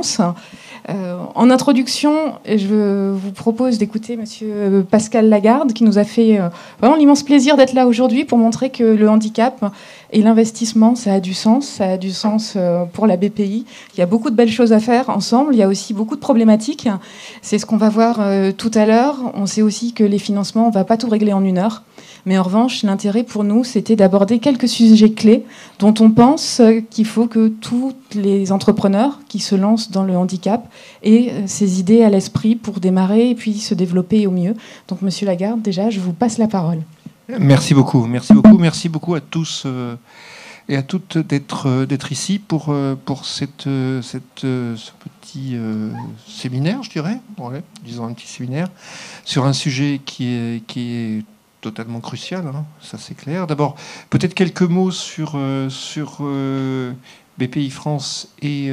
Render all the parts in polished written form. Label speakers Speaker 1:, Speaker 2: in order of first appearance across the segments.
Speaker 1: France. En introduction, je vous propose d'écouter Monsieur Pascal Lagarde, qui nous a fait vraiment l'immense plaisir d'être là aujourd'hui pour montrer que le handicap et l'investissement, ça a du sens pour la BPI. Il y a beaucoup de belles choses à faire ensemble, il y a aussi beaucoup de problématiques. C'est ce qu'on va voir tout à l'heure. On sait aussi que les financements, on ne va pas tout régler en 1 heure. Mais en revanche, l'intérêt pour nous, c'était d'aborder quelques sujets clés dont on pense qu'il faut que tous les entrepreneurs qui se lancent dans le handicap aient ces idées à l'esprit pour démarrer et puis se développer au mieux. Donc, Monsieur Lagarde, déjà, je vous passe la parole.
Speaker 2: Merci beaucoup. Merci beaucoup à tous et à toutes d'être ici pour ce petit séminaire, je dirais, disons un petit séminaire, sur un sujet qui est totalement crucial, hein, ça c'est clair. D'abord, peut-être quelques mots sur BPI France et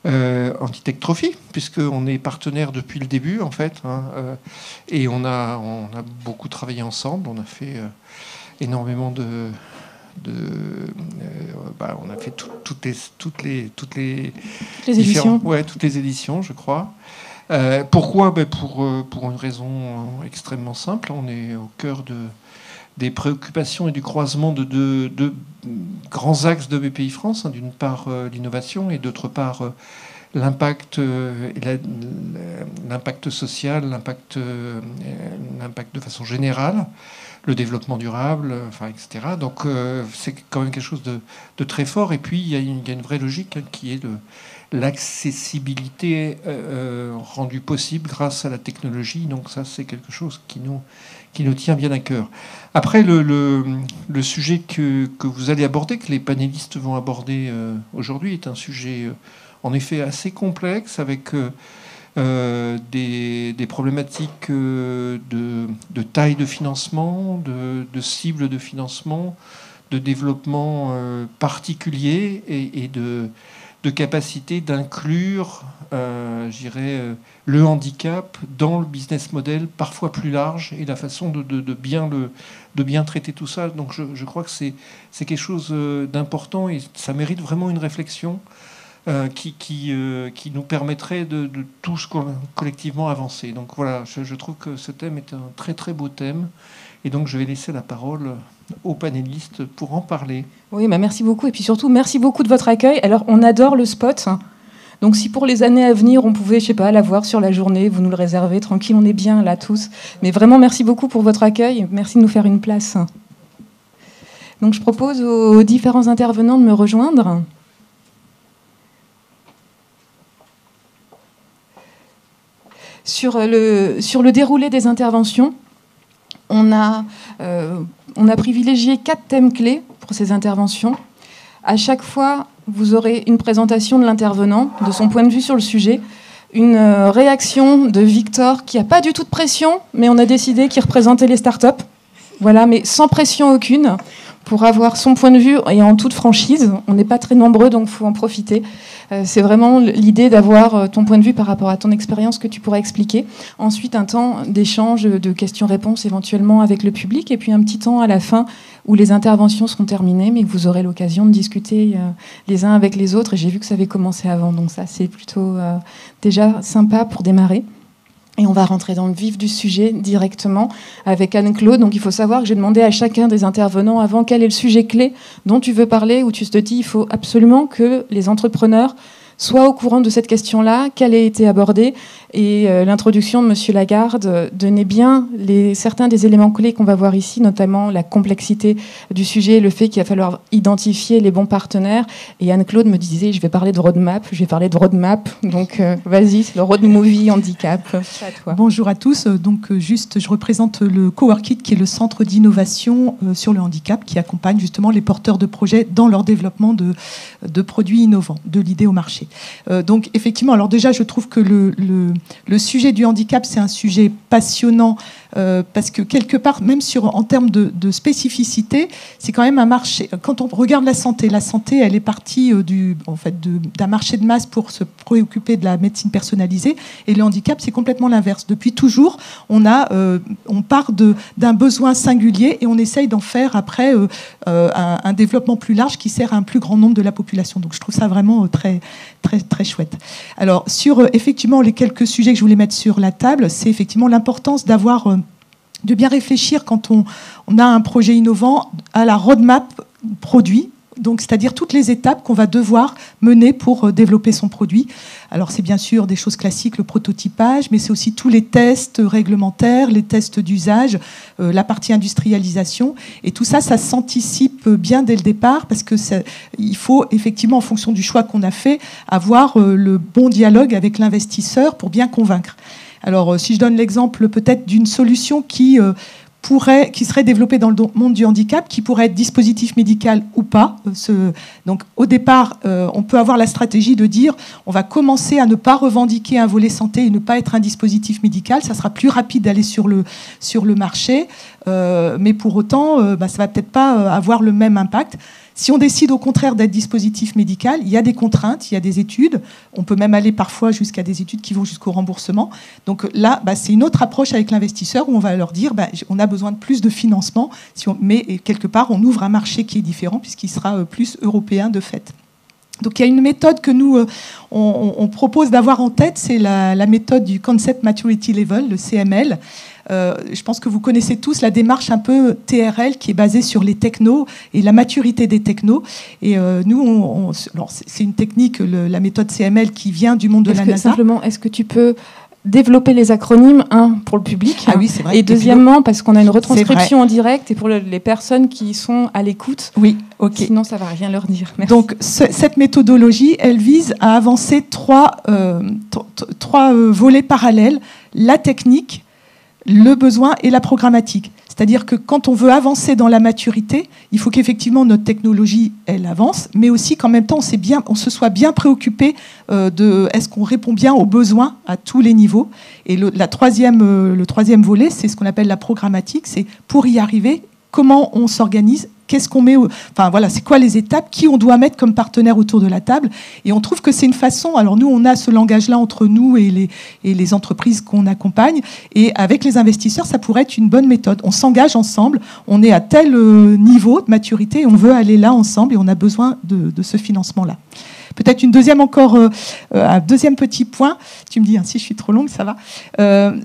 Speaker 2: Antitech Trophy, puisqu'on est partenaires depuis le début, en fait, hein, et on a beaucoup travaillé ensemble, on a fait énormément on a fait toutes les
Speaker 1: éditions.
Speaker 2: Ouais, toutes les éditions, je crois. Pourquoi ? Pour une raison extrêmement simple. On est au cœur des préoccupations et du croisement de deux grands axes de BPI France. Hein, d'une part, l'innovation et d'autre part, l'impact social, l'impact de façon générale, le développement durable, etc. Donc, c'est quand même quelque chose de très fort. Et puis, il y a une vraie logique, hein, qui est l'accessibilité rendue possible grâce à la technologie. Donc ça, c'est quelque chose qui nous tient bien à cœur. Après, le sujet que vous allez aborder, que les panélistes vont aborder aujourd'hui, est un sujet en effet assez complexe, avec des problématiques de taille de financement, de cible de financement, de développement particulier et de capacité d'inclure, le handicap dans le business model parfois plus large et la façon de bien traiter tout ça. Donc je crois que c'est quelque chose d'important et ça mérite vraiment une réflexion qui nous permettrait de tous collectivement avancer. Donc voilà, je trouve que ce thème est un très très beau thème et donc je vais laisser la parole aux panélistes pour en parler.
Speaker 1: Oui, merci beaucoup. Et puis surtout, merci beaucoup de votre accueil. Alors, on adore le spot. Donc, si pour les années à venir, on pouvait, l'avoir sur la journée, vous nous le réservez, tranquille, on est bien là tous. Mais vraiment, merci beaucoup pour votre accueil. Merci de nous faire une place. Donc, je propose aux différents intervenants de me rejoindre. Sur le déroulé des interventions, on a privilégié 4 thèmes clés pour ces interventions. À chaque fois, vous aurez une présentation de l'intervenant, de son point de vue sur le sujet, une réaction de Victor qui n'a pas du tout de pression, mais on a décidé qu'il représentait les startups. Voilà, mais sans pression aucune, pour avoir son point de vue et en toute franchise. On n'est pas très nombreux, donc il faut en profiter. C'est vraiment l'idée d'avoir ton point de vue par rapport à ton expérience que tu pourras expliquer. Ensuite, un temps d'échange, de questions-réponses éventuellement avec le public, et puis un petit temps à la fin où les interventions seront terminées, mais que vous aurez l'occasion de discuter les uns avec les autres. Et j'ai vu que ça avait commencé avant, donc ça, c'est plutôt déjà sympa pour démarrer. Et on va rentrer dans le vif du sujet directement avec Anne-Claude. Donc il faut savoir que j'ai demandé à chacun des intervenants avant quel est le sujet clé dont tu veux parler, où tu te dis il faut absolument que les entrepreneurs soient au courant de cette question-là, qu'elle ait été abordée. Et l'introduction de M. Lagarde donnait bien certains des éléments clés qu'on va voir ici, notamment la complexité du sujet, le fait qu'il va falloir identifier les bons partenaires. Et Anne-Claude me disait, je vais parler de roadmap. Donc vas-y, c'est le road movie handicap. C'est à toi.
Speaker 3: Bonjour à tous. Donc je représente le CoWorkIt, qui est le centre d'innovation sur le handicap, qui accompagne justement les porteurs de projets dans leur développement de produits innovants, de l'idée au marché. Donc effectivement, alors déjà, je trouve que le sujet du handicap, c'est un sujet passionnant parce que quelque part, même en termes de spécificité, c'est quand même un marché. Quand on regarde la santé, elle est partie d'un marché de masse pour se préoccuper de la médecine personnalisée, et le handicap, c'est complètement l'inverse. Depuis toujours, on part d'un besoin singulier et on essaye d'en faire après un développement plus large qui sert à un plus grand nombre de la population. Donc je trouve ça vraiment très, très, très chouette. Alors sur effectivement les quelques sujets que je voulais mettre sur la table, c'est effectivement l'importance de bien réfléchir quand on a un projet innovant à la roadmap produit. Donc, c'est-à-dire toutes les étapes qu'on va devoir mener pour développer son produit. Alors, c'est bien sûr des choses classiques, le prototypage, mais c'est aussi tous les tests réglementaires, les tests d'usage, la partie industrialisation. Et tout ça, ça s'anticipe bien dès le départ parce que il faut effectivement, en fonction du choix qu'on a fait, avoir le bon dialogue avec l'investisseur pour bien convaincre. Alors, si je donne l'exemple peut-être d'une solution qui serait développé dans le monde du handicap, qui pourrait être dispositif médical ou pas. Donc, au départ, on peut avoir la stratégie de dire on va commencer à ne pas revendiquer un volet santé et ne pas être un dispositif médical. Ça sera plus rapide d'aller sur le marché, mais pour autant, ça va peut-être pas avoir le même impact. Si on décide au contraire d'être dispositif médical, il y a des contraintes, il y a des études. On peut même aller parfois jusqu'à des études qui vont jusqu'au remboursement. Donc là, c'est une autre approche avec l'investisseur où on va leur dire on a besoin de plus de financement, mais quelque part, on ouvre un marché qui est différent puisqu'il sera plus européen de fait. Donc il y a une méthode que nous, on propose d'avoir en tête, c'est la méthode du Concept Maturity Level, le CML. Je pense que vous connaissez tous la démarche un peu TRL qui est basée sur les technos et la maturité des technos. Et nous, alors c'est une technique, la méthode CML, qui vient du monde de la NASA.
Speaker 1: Simplement, est-ce que tu peux développer les acronymes, pour le public,
Speaker 3: oui, c'est vrai,
Speaker 1: et deuxièmement, parce qu'on a une retranscription en direct, et pour les personnes qui sont à l'écoute,
Speaker 3: oui, ok.
Speaker 1: Sinon ça ne va rien leur dire. Merci.
Speaker 3: Donc cette méthodologie, elle vise à avancer trois volets parallèles, la technique, le besoin et la programmatique. C'est-à-dire que quand on veut avancer dans la maturité, il faut qu'effectivement notre technologie, elle avance, mais aussi qu'en même temps, on se soit bien préoccupé de est-ce qu'on répond bien aux besoins à tous les niveaux. Et le troisième volet, c'est ce qu'on appelle la programmatique, c'est pour y arriver, comment on s'organise, qu'est-ce qu'on met, c'est quoi les étapes, qui on doit mettre comme partenaire autour de la table. Et on trouve que c'est une façon, alors nous on a ce langage-là entre nous et les entreprises qu'on accompagne, et avec les investisseurs ça pourrait être une bonne méthode. On s'engage ensemble, on est à tel niveau de maturité et on veut aller là ensemble et on a besoin de ce financement-là. Peut-être un deuxième petit point, tu me dis si je suis trop longue, ça va,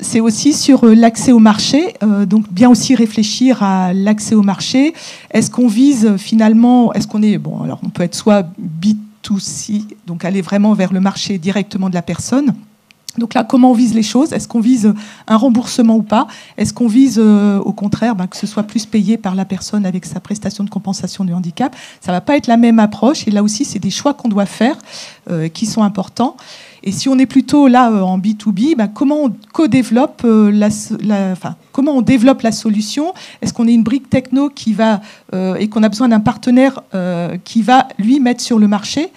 Speaker 3: c'est aussi sur l'accès au marché, donc bien aussi réfléchir à l'accès au marché. Est-ce qu'on vise finalement, on peut être soit B2C, donc aller vraiment vers le marché directement de la personne. Donc là, comment on vise les choses? Est-ce qu'on vise un remboursement ou pas? Est-ce qu'on vise, au contraire, que ce soit plus payé par la personne avec sa prestation de compensation du handicap? Ça ne va pas être la même approche. Et là aussi, c'est des choix qu'on doit faire qui sont importants. Et si on est plutôt là en B2B, comment on co-développe comment on développe la solution? Est-ce qu'on est une brique techno et qu'on a besoin d'un partenaire qui va lui mettre sur le marché?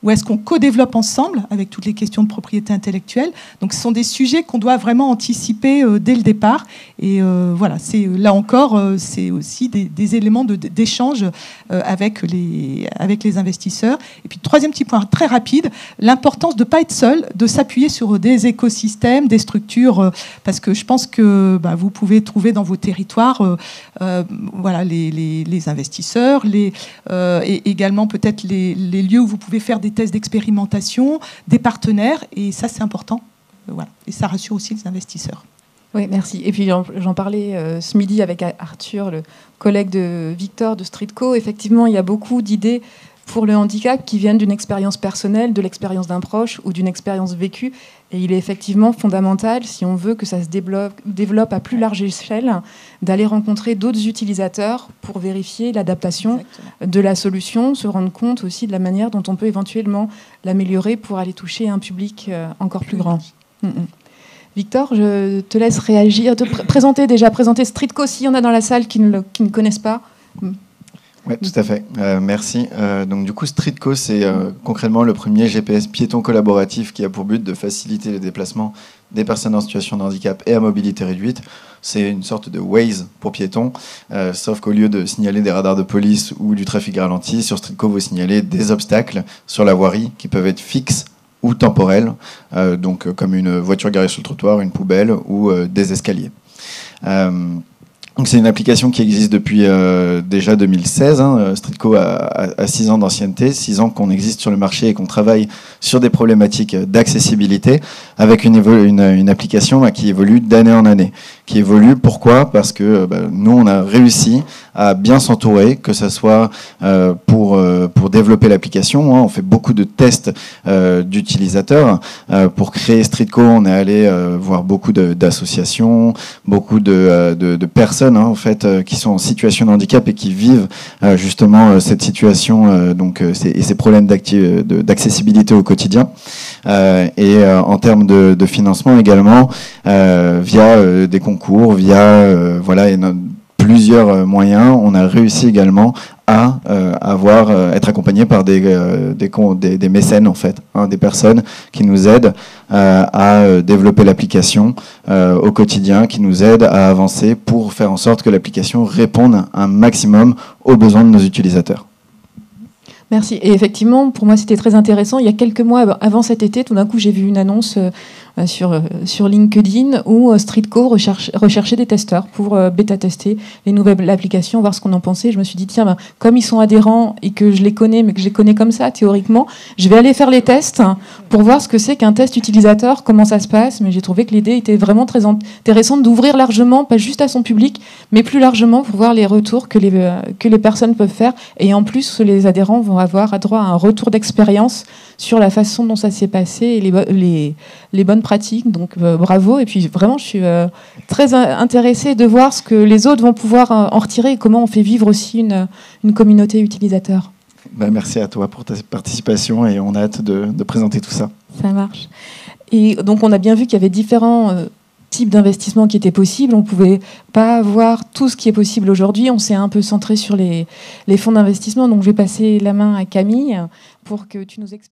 Speaker 3: Ou est-ce qu'on co-développe ensemble avec toutes les questions de propriété intellectuelle? Donc ce sont des sujets qu'on doit vraiment anticiper dès le départ. Et là encore, c'est aussi des éléments d'échange avec les investisseurs. Et puis troisième petit point très rapide, l'importance de ne pas être seul, de s'appuyer sur des écosystèmes, des structures, parce que je pense que vous pouvez trouver dans vos territoires les investisseurs, et également peut-être les lieux où vous pouvez faire des tests d'expérimentation, des partenaires, et ça c'est important. Et ça rassure aussi les investisseurs.
Speaker 1: Oui, merci. Et puis j'en parlais ce midi avec Arthur, le collègue de Victor de Streetco. Effectivement, il y a beaucoup d'idées pour le handicap qui viennent d'une expérience personnelle, de l'expérience d'un proche ou d'une expérience vécue. Et il est effectivement fondamental, si on veut que ça se développe à plus large échelle, d'aller rencontrer d'autres utilisateurs pour vérifier l'adaptation de la solution, se rendre compte aussi de la manière dont on peut éventuellement l'améliorer pour aller toucher un public encore plus grand. Victor, je te laisse réagir, présenter Streetco, s'il y en a dans la salle qui ne connaissent pas.
Speaker 4: Oui, tout à fait. Merci. Donc, du coup, Streetco, c'est concrètement le premier GPS piéton collaboratif qui a pour but de faciliter les déplacements des personnes en situation de handicap et à mobilité réduite. C'est une sorte de Waze pour piétons, sauf qu'au lieu de signaler des radars de police ou du trafic ralenti, sur Streetco, vous signalez des obstacles sur la voirie qui peuvent être fixes ou temporels, donc comme une voiture garée sur le trottoir, une poubelle ou des escaliers. Donc c'est une application qui existe depuis déjà 2016. Streetco a 6 ans d'ancienneté, 6 ans qu'on existe sur le marché et qu'on travaille sur des problématiques d'accessibilité avec une application qui évolue d'année en année. Qui évolue, pourquoi ? Parce que nous, on a réussi à bien s'entourer, que ce soit pour développer l'application. On fait beaucoup de tests d'utilisateurs. Pour créer Streetco, on est allé voir beaucoup d'associations, beaucoup de personnes en fait, qui sont en situation de handicap et qui vivent justement cette situation et ces problèmes d'accessibilité au quotidien. Et en termes de financement également, via des concours, via plusieurs moyens, on a réussi également à être accompagné par des mécènes en fait, des personnes qui nous aident à développer l'application au quotidien, qui nous aident à avancer pour faire en sorte que l'application réponde un maximum aux besoins de nos utilisateurs.
Speaker 1: Merci. Et effectivement, pour moi, c'était très intéressant. Il y a quelques mois avant cet été, tout d'un coup, j'ai vu une annonce sur LinkedIn où Streetco recherchait des testeurs pour bêta-tester les nouvelles applications, voir ce qu'on en pensait. Je me suis dit, tiens, comme ils sont adhérents et que je les connais, mais que je les connais comme ça, théoriquement, je vais aller faire les tests pour voir ce que c'est qu'un test utilisateur, comment ça se passe. Mais j'ai trouvé que l'idée était vraiment très intéressante d'ouvrir largement, pas juste à son public, mais plus largement pour voir les retours que les personnes peuvent faire. Et en plus, les adhérents vont avoir droit à un retour d'expérience sur la façon dont ça s'est passé et les bonnes pratiques. Donc bravo. Et puis vraiment, je suis très intéressée de voir ce que les autres vont pouvoir en retirer et comment on fait vivre aussi une communauté utilisateur.
Speaker 4: Merci à toi pour ta participation et on a hâte de présenter tout ça.
Speaker 1: Ça marche. Et donc on a bien vu qu'il y avait différents types d'investissements qui étaient possibles. On ne pouvait pas voir tout ce qui est possible aujourd'hui. On s'est un peu centré sur les fonds d'investissement. Donc je vais passer la main à Camille pour que tu nous expliques.